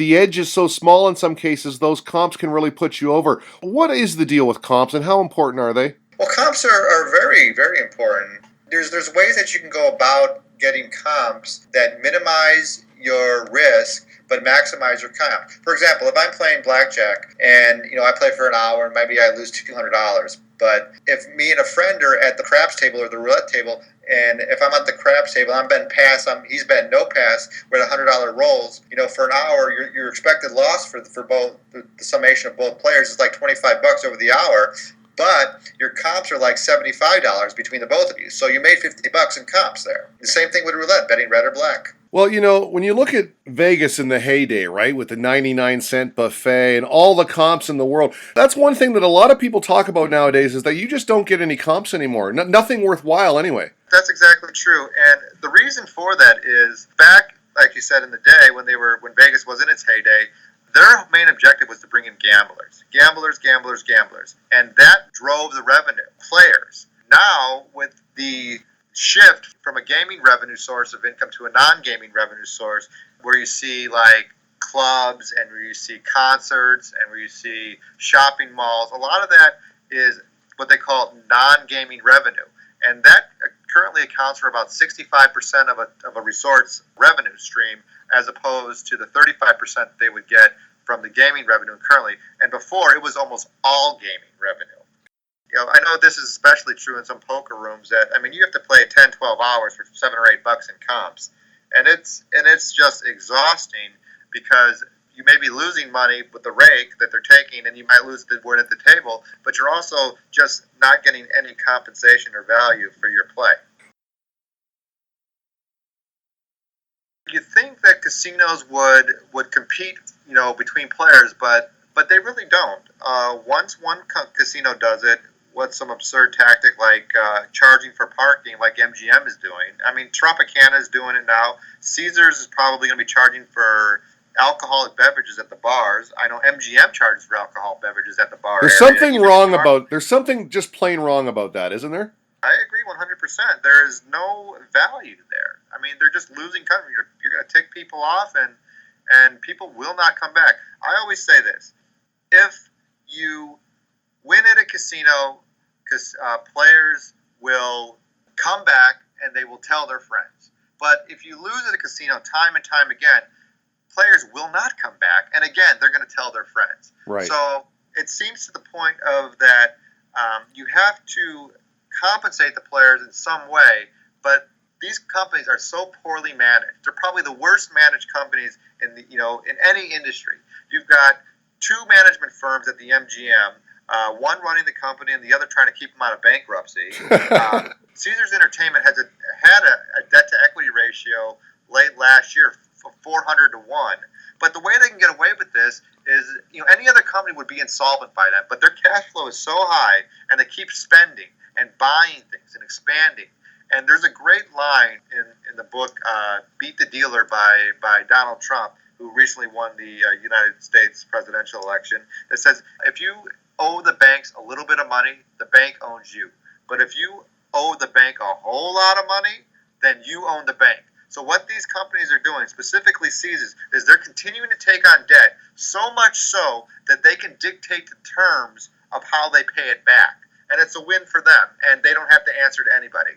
The edge is so small in some cases, those comps can really put you over. What is the deal with comps and how important are they? Well, comps are very, very important. There's ways that you can go about getting comps that minimize your risk but maximize your comp. For example, if I'm playing blackjack and I play for an hour and maybe I lose $200, but if me and a friend are at the craps table or the roulette table, and if I'm at the craps table, I'm betting pass, he's betting no pass, we're at $100 rolls. For an hour, your expected loss for both the summation of both players is like $25 over the hour. But your comps are like $75 between the both of you. So you made $50 in comps there. The same thing with roulette, betting red or black. Well, when you look at Vegas in the heyday, right, with the 99-cent buffet and all the comps in the world, that's one thing that a lot of people talk about nowadays is that you just don't get any comps anymore. Nothing worthwhile anyway. That's exactly true. And the reason for that is back, like you said, in the day when Vegas was in its heyday, their main objective was to bring in gamblers. And that drove the revenue. Players. Now, with the shift from a gaming revenue source of income to a non-gaming revenue source, where you see like clubs and where you see concerts and where you see shopping malls, a lot of that is what they call non-gaming revenue. And that currently accounts for about 65% of a resort's revenue stream, as opposed to the 35% they would get from the gaming revenue currently. And before, it was almost all gaming revenue. I know this is especially true in some poker rooms that, you have to play 10, 12 hours for $7 or $8 in comps. And it's just exhausting because you may be losing money with the rake that they're taking, and you might lose the win at the table, but you're also just not getting any compensation or value for your play. You think that casinos would compete, between players, but they really don't. Once one casino does it, what's some absurd tactic like charging for parking, like MGM is doing. Tropicana is doing it now. Caesars is probably going to be charging for alcoholic beverages at the bars. I know MGM charges for alcoholic beverages at the bar. There's there's something just plain wrong about that, isn't there? I agree 100%. There is no value there. They're just losing country. You're going to tick people off, and people will not come back. I always say this. If you win at a casino, players will come back and they will tell their friends. But if you lose at a casino time and time again, players will not come back. And again, they're going to tell their friends. Right. So it seems to the point of that you have to compensate the players in some way, but these companies are so poorly managed. They're probably the worst managed companies in any industry. You've got two management firms at the MGM, one running the company and the other trying to keep them out of bankruptcy. Caesars Entertainment had a debt to equity ratio late last year of 400 to 1. But the way they can get away with this is, any other company would be insolvent by then, but their cash flow is so high and they keep spending and buying things and expanding. And there's a great line in the book, Beat the Dealer by Donald Trump, who recently won the United States presidential election, that says, if you owe the banks a little bit of money, the bank owns you. But if you owe the bank a whole lot of money, then you own the bank. So what these companies are doing, specifically Caesars, is they're continuing to take on debt, so much so that they can dictate the terms of how they pay it back. And it's a win for them, and they don't have to answer to anybody.